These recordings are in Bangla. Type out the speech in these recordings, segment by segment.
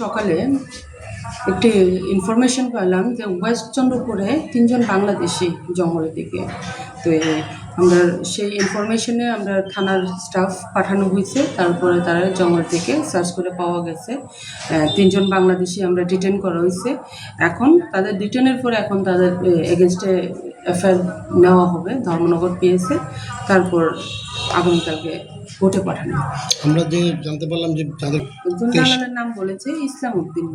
সকালে একটি ইনফরমেশন পেলাম যে ওয়েস্ট চন্দ্রপুরে ৩ জন বাংলাদেশি জঙ্গলের দিকে। তো আমরা সেই ইনফরমেশনে আমরা থানার স্টাফ পাঠানো হয়েছে। তারপরে তারা জঙ্গল থেকে সার্চ করে পাওয়া গেছে ৩ জন বাংলাদেশি আমরা ডিটেন করা হয়েছে। এখন তাদের ডিটেনের পরে এখন তাদের এগেনস্টে এফআইআর নেওয়া হবে ধর্মনগর পিএসে। তারপর আগামীকালকে কোর্টে পাঠানো। আমরা যে জানতে পারলাম যে তাদের একজন দালালের নাম বলেছে ইসলাম উদ্দিন।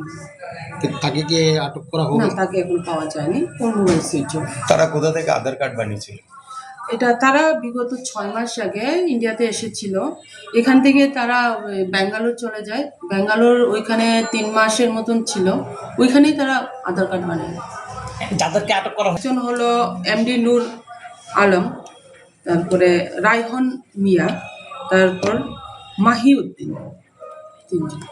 তাকে কি আটক করা হবে? না, তাকে এখন পাওয়া যায়নি, ওর মোবাইল সুইচ অফ। তারা কোথা থেকে আধার কার্ড বানিয়েছিল? এটা তারা বিগত 6 মাস আগে ইন্ডিয়াতে এসেছিল। এখান থেকে তারা ব্যাঙ্গালোর চলে যায়। ব্যাঙ্গালোর ওইখানে 3 মাসের মতন ছিল, ওইখানেই তারা আধার কার্ড বানায়। যাদেরকে আটক করা একজন হলো এমডি নূর আলম, তারপরে রায়হন মিয়া, তারপর মাহিউদ্দিন, 3 জন।